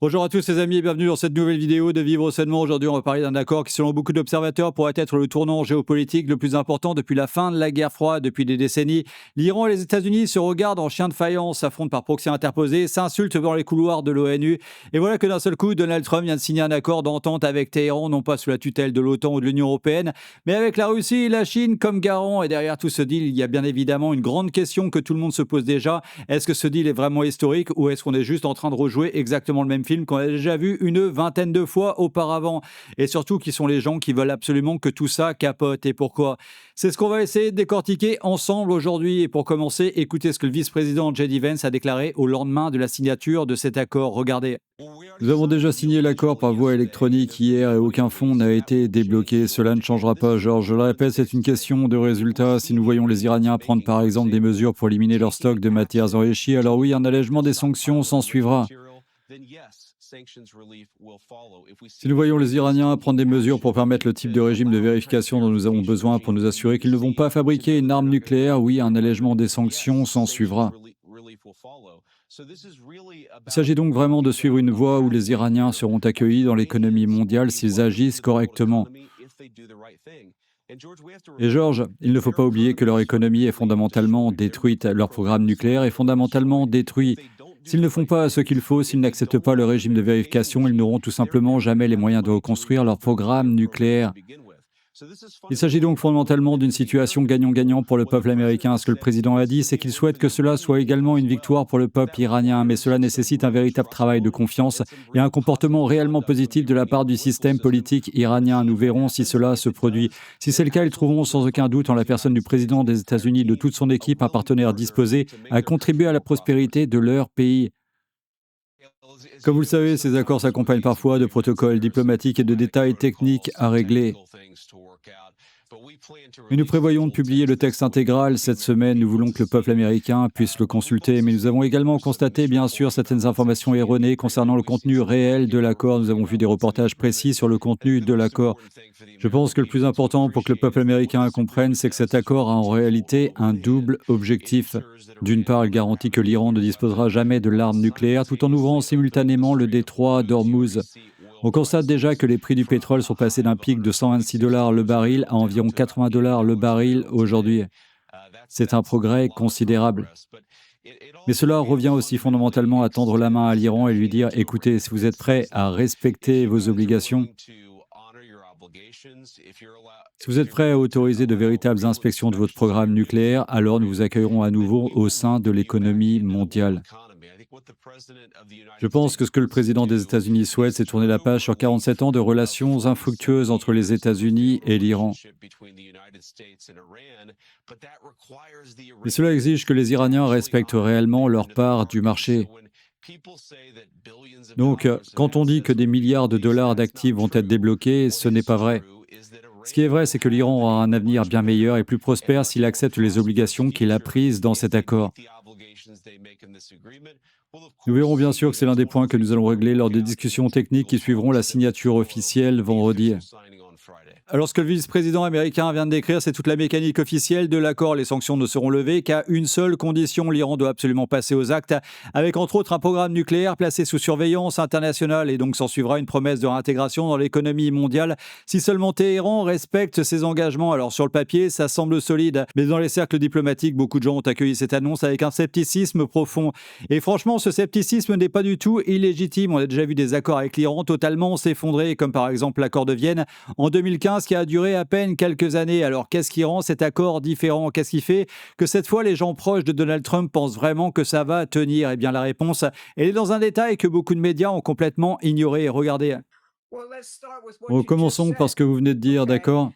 Bonjour à tous les amis et bienvenue dans cette nouvelle vidéo de Vivre sainement. Aujourd'hui, on va parler d'un accord qui, selon beaucoup d'observateurs, pourrait être le tournant géopolitique le plus important depuis la fin de la guerre froide, depuis des décennies. L'Iran et les États-Unis se regardent en chien de faïence, s'affrontent par proxy interposé, s'insultent dans les couloirs de l'ONU. Et voilà que d'un seul coup, Donald Trump vient de signer un accord d'entente avec Téhéran, non pas sous la tutelle de l'OTAN ou de l'Union européenne, mais avec la Russie et la Chine comme garant. Et derrière tout ce deal, il y a bien évidemment une grande question que tout le monde se pose déjà. Est-ce que ce deal est vraiment historique ou est-ce qu'on est juste en train de rejouer exactement le même film qu'on a déjà vu une vingtaine de fois auparavant? Et surtout, qui sont les gens qui veulent absolument que tout ça capote et pourquoi? C'est ce qu'on va essayer de décortiquer ensemble aujourd'hui. Et pour commencer, écoutez ce que le vice-président J.D. Vance a déclaré au lendemain de la signature de cet accord. Regardez. Nous avons déjà signé l'accord par voie électronique hier et aucun fonds n'a été débloqué. Cela ne changera pas, Georges. Je le répète, c'est une question de résultat. Si nous voyons les Iraniens prendre par exemple des mesures pour éliminer leur stock de matières enrichies, alors oui, un allègement des sanctions s'en suivra. Si nous voyons les Iraniens prendre des mesures pour permettre le type de régime de vérification dont nous avons besoin pour nous assurer qu'ils ne vont pas fabriquer une arme nucléaire, oui, un allègement des sanctions s'en suivra. Il s'agit donc vraiment de suivre une voie où les Iraniens seront accueillis dans l'économie mondiale s'ils agissent correctement. Et Georges, il ne faut pas oublier que leur économie est fondamentalement détruite, leur programme nucléaire est fondamentalement détruit. S'ils ne font pas ce qu'il faut, s'ils n'acceptent pas le régime de vérification, ils n'auront tout simplement jamais les moyens de reconstruire leur programme nucléaire. Il s'agit donc fondamentalement d'une situation gagnant-gagnant pour le peuple américain. Ce que le président a dit, c'est qu'il souhaite que cela soit également une victoire pour le peuple iranien, mais cela nécessite un véritable travail de confiance et un comportement réellement positif de la part du système politique iranien. Nous verrons si cela se produit. Si c'est le cas, ils trouveront sans aucun doute en la personne du président des États-Unis et de toute son équipe un partenaire disposé à contribuer à la prospérité de leur pays. Comme vous le savez, ces accords s'accompagnent parfois de protocoles diplomatiques et de détails techniques à régler. Mais nous prévoyons de publier le texte intégral cette semaine. Nous voulons que le peuple américain puisse le consulter. Mais nous avons également constaté, bien sûr, certaines informations erronées concernant le contenu réel de l'accord. Nous avons vu des reportages précis sur le contenu de l'accord. Je pense que le plus important pour que le peuple américain comprenne, c'est que cet accord a en réalité un double objectif. D'une part, il garantit que l'Iran ne disposera jamais de l'arme nucléaire tout en ouvrant simultanément le détroit d'Ormuz. On constate déjà que les prix du pétrole sont passés d'un pic de 126 dollars le baril à environ 80 dollars le baril aujourd'hui. C'est un progrès considérable. Mais cela revient aussi fondamentalement à tendre la main à l'Iran et lui dire, écoutez, si vous êtes prêt à respecter vos obligations, si vous êtes prêt à autoriser de véritables inspections de votre programme nucléaire, alors nous vous accueillerons à nouveau au sein de l'économie mondiale. Je pense que ce que le président des États-Unis souhaite, c'est tourner la page sur 47 ans de relations infructueuses entre les États-Unis et l'Iran. Mais cela exige que les Iraniens respectent réellement leur part du marché. Donc, quand on dit que des milliards de dollars d'actifs vont être débloqués, ce n'est pas vrai. Ce qui est vrai, c'est que l'Iran aura un avenir bien meilleur et plus prospère s'il accepte les obligations qu'il a prises dans cet accord. Nous verrons bien sûr que c'est l'un des points que nous allons régler lors des discussions techniques qui suivront la signature officielle vendredi. Alors, ce que le vice-président américain vient de décrire, c'est toute la mécanique officielle de l'accord. Les sanctions ne seront levées qu'à une seule condition. L'Iran doit absolument passer aux actes, avec entre autres un programme nucléaire placé sous surveillance internationale. Et donc, s'en suivra une promesse de réintégration dans l'économie mondiale. Si seulement Téhéran respecte ses engagements. Alors, sur le papier, ça semble solide. Mais dans les cercles diplomatiques, beaucoup de gens ont accueilli cette annonce avec un scepticisme profond. Et franchement, ce scepticisme n'est pas du tout illégitime. On a déjà vu des accords avec l'Iran totalement s'effondrer, comme par exemple l'accord de Vienne en 2015, qui a duré à peine quelques années. Alors, qu'est-ce qui rend cet accord différent? Qu'est-ce qui fait que cette fois, les gens proches de Donald Trump pensent vraiment que ça va tenir? Eh bien, la réponse, elle est dans un détail que beaucoup de médias ont complètement ignoré. Regardez. Bon, commençons par ce que vous venez de dire, d'accord?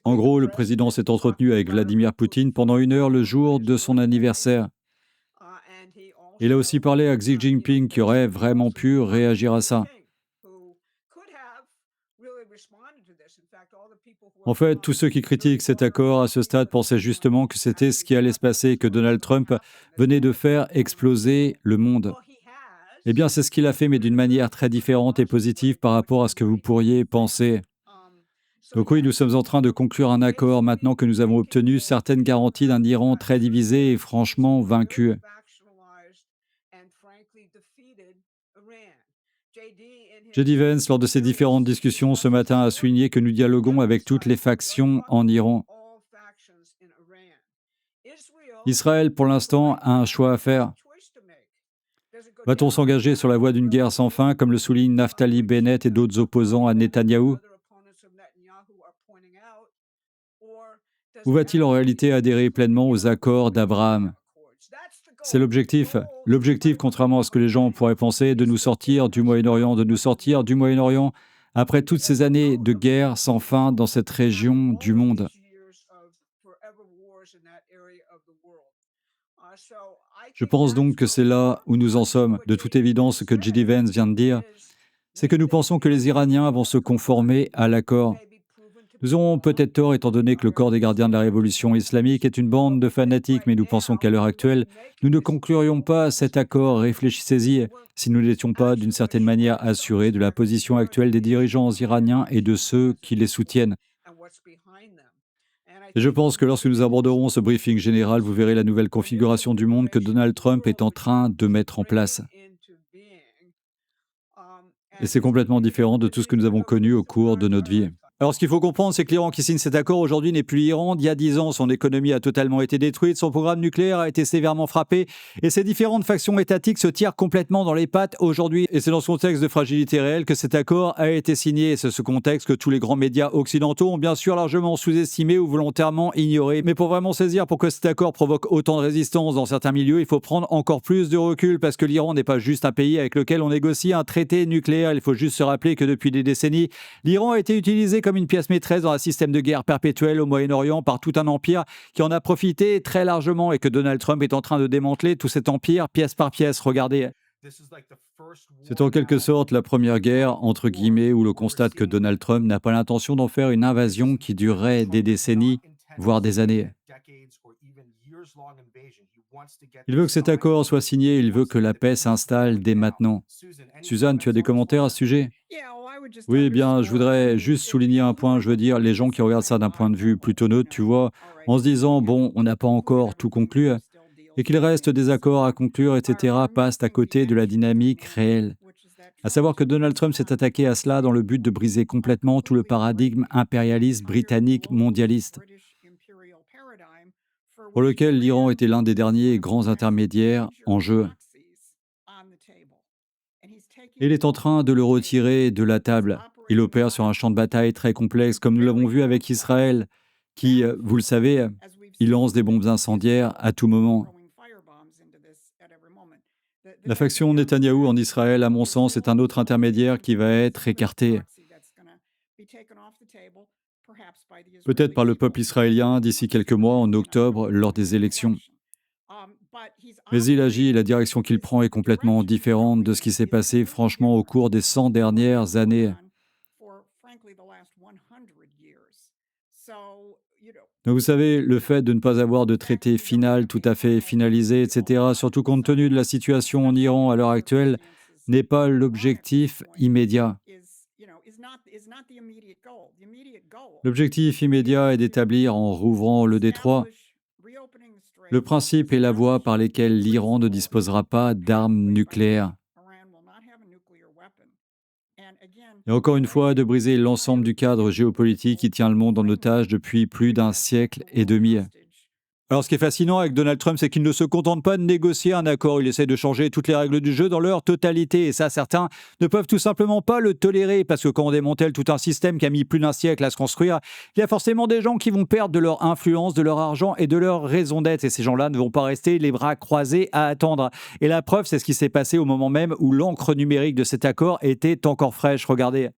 En gros, le président s'est entretenu avec Vladimir Poutine pendant 1 heure le jour de son anniversaire. Il a aussi parlé à Xi Jinping qui aurait vraiment pu réagir à ça. En fait, tous ceux qui critiquent cet accord à ce stade pensaient justement que c'était ce qui allait se passer, que Donald Trump venait de faire exploser le monde. Eh bien, c'est ce qu'il a fait, mais d'une manière très différente et positive par rapport à ce que vous pourriez penser. Donc oui, nous sommes en train de conclure un accord maintenant que nous avons obtenu certaines garanties d'un Iran très divisé et franchement vaincu. J.D. Vance, lors de ses différentes discussions ce matin, a souligné que nous dialoguons avec toutes les factions en Iran. Israël, pour l'instant, a un choix à faire. Va-t-on s'engager sur la voie d'une guerre sans fin, comme le soulignent Naftali Bennett et d'autres opposants à Netanyahou? Ou va-t-il en réalité adhérer pleinement aux accords d'Abraham? C'est l'objectif. L'objectif, contrairement à ce que les gens pourraient penser, est de nous sortir du Moyen-Orient, après toutes ces années de guerre sans fin dans cette région du monde. Je pense donc que c'est là où nous en sommes. De toute évidence, ce que J.D. Vance vient de dire, c'est que nous pensons que les Iraniens vont se conformer à l'accord. Nous aurons peut-être tort étant donné que le corps des gardiens de la révolution islamique est une bande de fanatiques, mais nous pensons qu'à l'heure actuelle, nous ne conclurions pas cet accord, réfléchissez-y, si nous n'étions pas d'une certaine manière assurés de la position actuelle des dirigeants iraniens et de ceux qui les soutiennent. Et je pense que lorsque nous aborderons ce briefing général, vous verrez la nouvelle configuration du monde que Donald Trump est en train de mettre en place. Et c'est complètement différent de tout ce que nous avons connu au cours de notre vie. Alors, ce qu'il faut comprendre, c'est que l'Iran qui signe cet accord aujourd'hui n'est plus l'Iran d'il y a 10 ans. Son économie a totalement été détruite, son programme nucléaire a été sévèrement frappé et ces différentes factions étatiques se tirent complètement dans les pattes aujourd'hui. Et c'est dans ce contexte de fragilité réelle que cet accord a été signé. Et c'est ce contexte que tous les grands médias occidentaux ont bien sûr largement sous-estimé ou volontairement ignoré. Mais pour vraiment saisir pourquoi cet accord provoque autant de résistance dans certains milieux, il faut prendre encore plus de recul parce que l'Iran n'est pas juste un pays avec lequel on négocie un traité nucléaire. Il faut juste se rappeler que depuis des décennies, l'Iran a été utilisé comme une pièce maîtresse dans un système de guerre perpétuel au Moyen-Orient par tout un empire qui en a profité très largement et que Donald Trump est en train de démanteler tout cet empire pièce par pièce. Regardez. C'est en quelque sorte la première guerre, entre guillemets, où l'on constate que Donald Trump n'a pas l'intention d'en faire une invasion qui durerait des décennies, voire des années. Il veut que cet accord soit signé, il veut que la paix s'installe dès maintenant. Suzanne, tu as des commentaires à ce sujet? Oui, eh bien, je voudrais juste souligner un point. Je veux dire, les gens qui regardent ça d'un point de vue plutôt neutre, tu vois, en se disant, bon, on n'a pas encore tout conclu, et qu'il reste des accords à conclure, etc., passent à côté de la dynamique réelle. À savoir que Donald Trump s'est attaqué à cela dans le but de briser complètement tout le paradigme impérialiste britannique mondialiste, pour lequel l'Iran était l'un des derniers grands intermédiaires en jeu. Il est en train de le retirer de la table. Il opère sur un champ de bataille très complexe, comme nous l'avons vu avec Israël, qui, vous le savez, il lance des bombes incendiaires à tout moment. La faction Netanyahou en Israël, à mon sens, est un autre intermédiaire qui va être écarté. Peut-être par le peuple israélien d'ici quelques mois, en octobre, lors des élections. Mais il agit et la direction qu'il prend est complètement différente de ce qui s'est passé, franchement, au cours des 100 dernières années. Donc vous savez, le fait de ne pas avoir de traité final tout à fait finalisé, etc., surtout compte tenu de la situation en Iran à l'heure actuelle, n'est pas l'objectif immédiat. L'objectif immédiat est d'établir, en rouvrant le détroit, le principe et la voie par lesquels l'Iran ne disposera pas d'armes nucléaires. Et encore une fois, de briser l'ensemble du cadre géopolitique qui tient le monde en otage depuis plus d'un siècle et demi. Alors ce qui est fascinant avec Donald Trump, c'est qu'il ne se contente pas de négocier un accord, il essaie de changer toutes les règles du jeu dans leur totalité. Et ça, certains ne peuvent tout simplement pas le tolérer, parce que quand on démantèle tout un système qui a mis plus d'un siècle à se construire, il y a forcément des gens qui vont perdre de leur influence, de leur argent et de leur raison d'être. Et ces gens-là ne vont pas rester les bras croisés à attendre. Et la preuve, c'est ce qui s'est passé au moment même où l'encre numérique de cet accord était encore fraîche. Regardez.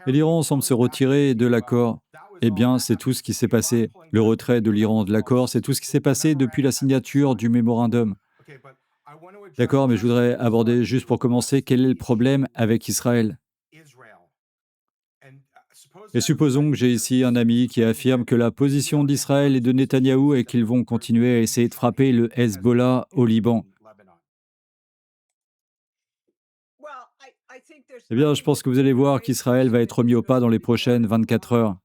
Et l'Iran semble se retirer de l'accord. Eh bien, c'est tout ce qui s'est passé. Le retrait de l'Iran de l'accord, c'est tout ce qui s'est passé depuis la signature du mémorandum. D'accord, mais je voudrais aborder, juste pour commencer, quel est le problème avec Israël. Et supposons que j'ai ici un ami qui affirme que la position d'Israël et de Netanyahou est qu'ils vont continuer à essayer de frapper le Hezbollah au Liban. Eh bien, je pense que vous allez voir qu'Israël va être remis au pas dans les prochaines 24 heures.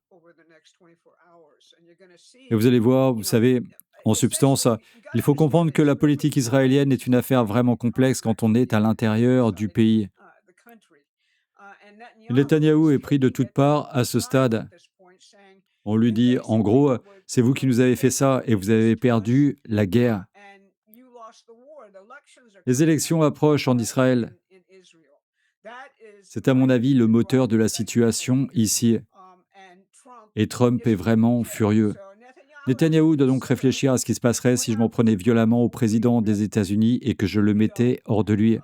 Et vous allez voir, vous savez, en substance, il faut comprendre que la politique israélienne est une affaire vraiment complexe quand on est à l'intérieur du pays. Netanyahou est pris de toutes parts à ce stade. On lui dit, en gros, c'est vous qui nous avez fait ça et vous avez perdu la guerre. Les élections approchent en Israël. C'est à mon avis le moteur de la situation ici. Et Trump est vraiment furieux. Netanyahou doit donc réfléchir à ce qui se passerait si je m'en prenais violemment au président des États-Unis et que je le mettais hors de lui.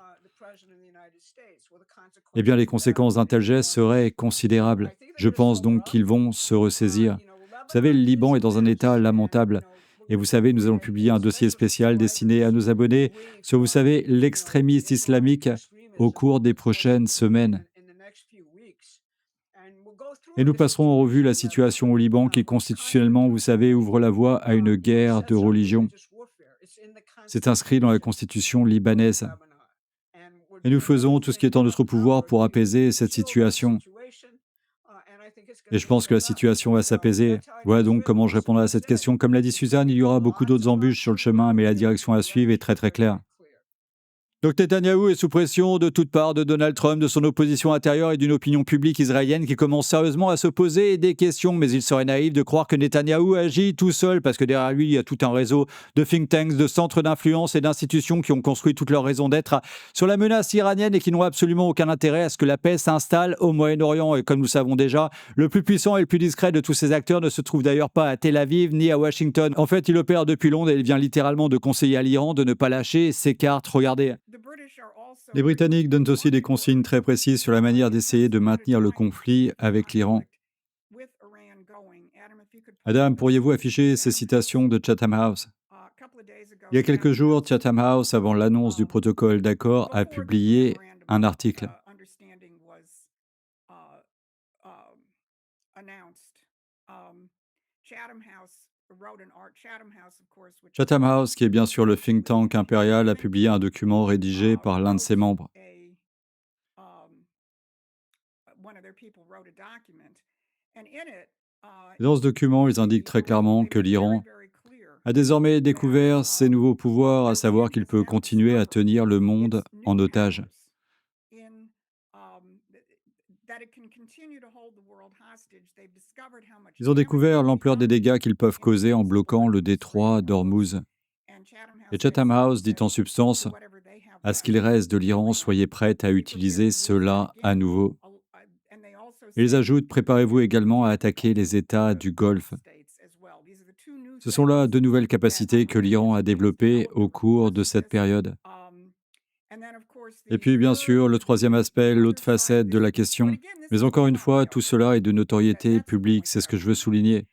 Eh bien, les conséquences d'un tel geste seraient considérables. Je pense donc qu'ils vont se ressaisir. Vous savez, le Liban est dans un état lamentable. Et vous savez, nous allons publier un dossier spécial destiné à nos abonnés sur, vous savez, l'extrémisme islamique au cours des prochaines semaines. Et nous passerons en revue la situation au Liban qui, constitutionnellement, vous savez, ouvre la voie à une guerre de religion. C'est inscrit dans la constitution libanaise. Et nous faisons tout ce qui est en notre pouvoir pour apaiser cette situation. Et je pense que la situation va s'apaiser. Voilà donc comment je répondrai à cette question. Comme l'a dit Suzanne, il y aura beaucoup d'autres embûches sur le chemin, mais la direction à suivre est très très claire. Donc Netanyahou est sous pression de toutes parts de Donald Trump, de son opposition intérieure et d'une opinion publique israélienne qui commence sérieusement à se poser des questions. Mais il serait naïf de croire que Netanyahou agit tout seul, parce que derrière lui, il y a tout un réseau de think tanks, de centres d'influence et d'institutions qui ont construit toute leur raison d'être sur la menace iranienne et qui n'ont absolument aucun intérêt à ce que la paix s'installe au Moyen-Orient. Et comme nous savons déjà, le plus puissant et le plus discret de tous ces acteurs ne se trouve d'ailleurs pas à Tel Aviv ni à Washington. En fait, il opère depuis Londres et il vient littéralement de conseiller à l'Iran de ne pas lâcher ses cartes. Regardez. Les Britanniques donnent aussi des consignes très précises sur la manière d'essayer de maintenir le conflit avec l'Iran. Adam, pourriez-vous afficher ces citations de Chatham House? Il y a quelques jours, Chatham House, avant l'annonce du protocole d'accord, a publié un article. Chatham House, qui est bien sûr le think tank impérial, a publié un document rédigé par l'un de ses membres. Dans ce document, ils indiquent très clairement que l'Iran a désormais découvert ses nouveaux pouvoirs, à savoir qu'il peut continuer à tenir le monde en otage. Ils ont découvert l'ampleur des dégâts qu'ils peuvent causer en bloquant le détroit d'Ormuz. Et Chatham House dit en substance, à ce qu'il reste de l'Iran, soyez prêts à utiliser cela à nouveau. Ils ajoutent, préparez-vous également à attaquer les États du Golfe. Ce sont là deux nouvelles capacités que l'Iran a développées au cours de cette période. Et puis, bien sûr, le troisième aspect, l'autre facette de la question. Mais encore une fois, tout cela est de notoriété publique, c'est ce que je veux souligner.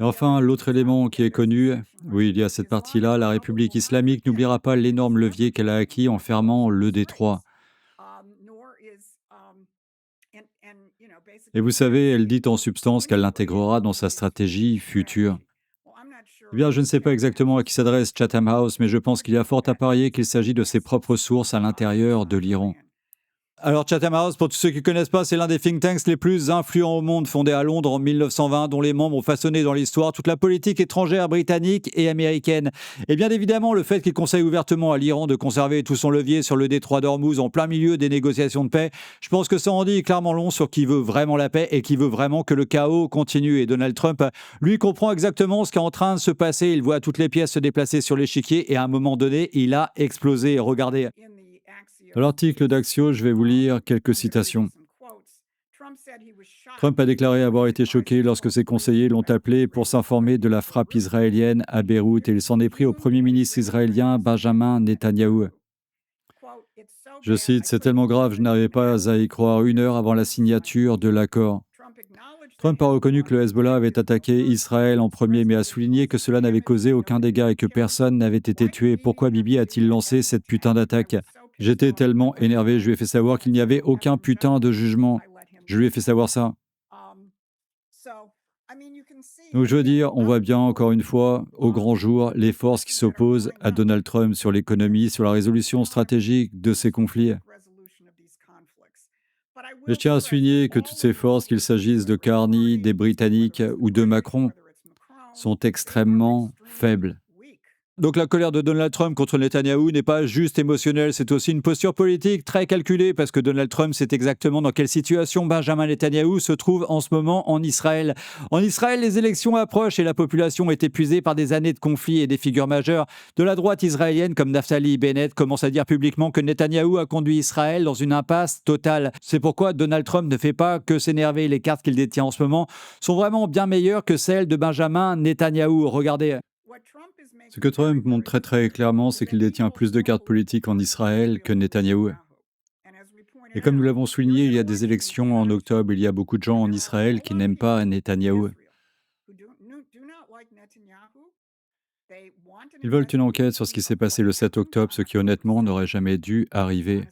Et enfin, l'autre élément qui est connu, oui, il y a cette partie-là, la République islamique n'oubliera pas l'énorme levier qu'elle a acquis en fermant le détroit. Et vous savez, elle dit en substance qu'elle l'intégrera dans sa stratégie future. Eh bien, je ne sais pas exactement à qui s'adresse Chatham House, mais je pense qu'il y a fort à parier qu'il s'agit de ses propres sources à l'intérieur de l'Iran. Alors Chatham House, pour tous ceux qui ne connaissent pas, c'est l'un des think tanks les plus influents au monde, fondé à Londres en 1920, dont les membres ont façonné dans l'histoire toute la politique étrangère britannique et américaine. Et bien évidemment, le fait qu'il conseille ouvertement à l'Iran de conserver tout son levier sur le détroit d'Ormuz en plein milieu des négociations de paix, je pense que ça en dit clairement long sur qui veut vraiment la paix et qui veut vraiment que le chaos continue. Et Donald Trump, lui, comprend exactement ce qui est en train de se passer. Il voit toutes les pièces se déplacer sur l'échiquier et à un moment donné, il a explosé. Regardez. Dans l'article d'Axios, je vais vous lire quelques citations. Trump a déclaré avoir été choqué lorsque ses conseillers l'ont appelé pour s'informer de la frappe israélienne à Beyrouth et il s'en est pris au Premier ministre israélien Benjamin Netanyahou. Je cite, « C'est tellement grave, je n'arrivais pas à y croire 1 heure avant la signature de l'accord. » Trump a reconnu que le Hezbollah avait attaqué Israël en premier, mais a souligné que cela n'avait causé aucun dégât et que personne n'avait été tué. Pourquoi Bibi a-t-il lancé cette putain d'attaque ? J'étais tellement énervé, je lui ai fait savoir qu'il n'y avait aucun putain de jugement. Je lui ai fait savoir ça. Donc je veux dire, on voit bien encore une fois, au grand jour, les forces qui s'opposent à Donald Trump sur l'économie, sur la résolution stratégique de ces conflits. Mais je tiens à souligner que toutes ces forces, qu'il s'agisse de Carney, des Britanniques ou de Macron, sont extrêmement faibles. Donc la colère de Donald Trump contre Netanyahou n'est pas juste émotionnelle, c'est aussi une posture politique très calculée parce que Donald Trump sait exactement dans quelle situation Benjamin Netanyahou se trouve en ce moment en Israël. En Israël, les élections approchent et la population est épuisée par des années de conflits et des figures majeures de la droite israélienne comme Naftali Bennett commencent à dire publiquement que Netanyahou a conduit Israël dans une impasse totale. C'est pourquoi Donald Trump ne fait pas que s'énerver. Les cartes qu'il détient en ce moment sont vraiment bien meilleures que celles de Benjamin Netanyahou. Regardez. Ce que Trump montre très très clairement, c'est qu'il détient plus de cartes politiques en Israël que Netanyahou. Et comme nous l'avons souligné, il y a des élections en octobre, il y a beaucoup de gens en Israël qui n'aiment pas Netanyahou. Ils veulent une enquête sur ce qui s'est passé le 7 octobre, ce qui honnêtement n'aurait jamais dû arriver.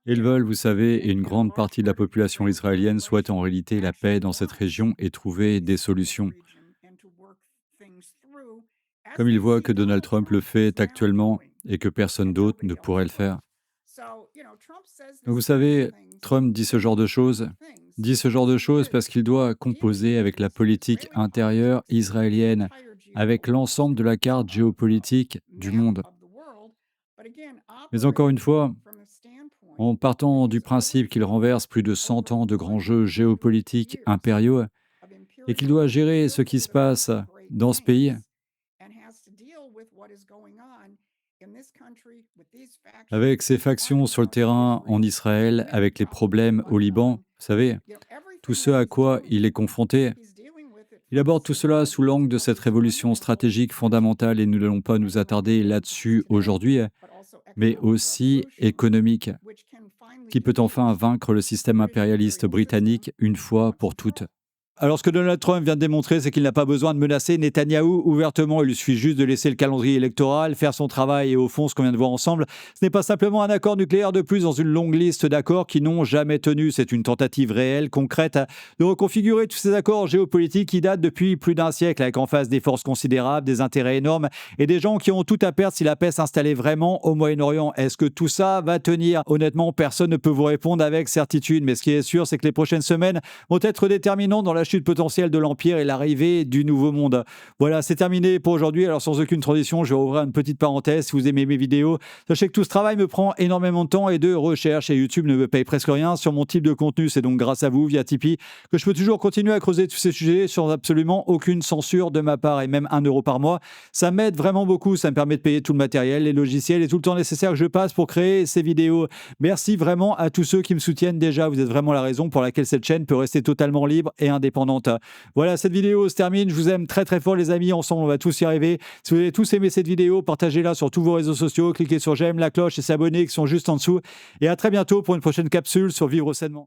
Ils veulent, vous savez, et une grande partie de la population israélienne souhaite en réalité la paix dans cette région et trouver des solutions. Comme ils voient que Donald Trump le fait actuellement et que personne d'autre ne pourrait le faire. Donc vous savez, Trump dit ce genre de choses. Dit ce genre de choses parce qu'il doit composer avec la politique intérieure israélienne, avec l'ensemble de la carte géopolitique du monde. Mais encore une fois, en partant du principe qu'il renverse plus de 100 ans de grands jeux géopolitiques impériaux et qu'il doit gérer ce qui se passe dans ce pays, avec ses factions sur le terrain en Israël, avec les problèmes au Liban, vous savez, tout ce à quoi il est confronté. Il aborde tout cela sous l'angle de cette révolution stratégique fondamentale et nous n'allons pas nous attarder là-dessus aujourd'hui, mais aussi économique, qui peut enfin vaincre le système impérialiste britannique une fois pour toutes. Alors ce que Donald Trump vient de démontrer, c'est qu'il n'a pas besoin de menacer Netanyahou ouvertement. Il lui suffit juste de laisser le calendrier électoral, faire son travail et au fond, ce qu'on vient de voir ensemble, ce n'est pas simplement un accord nucléaire de plus dans une longue liste d'accords qui n'ont jamais tenu. C'est une tentative réelle, concrète, de reconfigurer tous ces accords géopolitiques qui datent depuis plus d'un siècle, avec en face des forces considérables, des intérêts énormes et des gens qui ont tout à perdre si la paix s'installait vraiment au Moyen-Orient. Est-ce que tout ça va tenir? Honnêtement, personne ne peut vous répondre avec certitude, mais ce qui est sûr, c'est que les prochaines semaines vont être déterminantes dans la chute potentielle de l'Empire et l'arrivée du Nouveau Monde. Voilà, c'est terminé pour aujourd'hui. Alors sans aucune transition, je vais ouvrir une petite parenthèse. Si vous aimez mes vidéos, sachez que tout ce travail me prend énormément de temps et de recherche et YouTube ne me paye presque rien sur mon type de contenu. C'est donc grâce à vous, via Tipeee, que je peux toujours continuer à creuser tous ces sujets sans absolument aucune censure de ma part et même 1 euro par mois. Ça m'aide vraiment beaucoup. Ça me permet de payer tout le matériel, les logiciels et tout le temps nécessaire que je passe pour créer ces vidéos. Merci vraiment à tous ceux qui me soutiennent déjà. Vous êtes vraiment la raison pour laquelle cette chaîne peut rester totalement libre et indépendante. Voilà, cette vidéo se termine. Je vous aime très très fort les amis. Ensemble, on va tous y arriver. Si vous avez tous aimé cette vidéo, partagez-la sur tous vos réseaux sociaux. Cliquez sur j'aime, la cloche et s'abonner qui sont juste en dessous. Et à très bientôt pour une prochaine capsule sur Vivre sainement.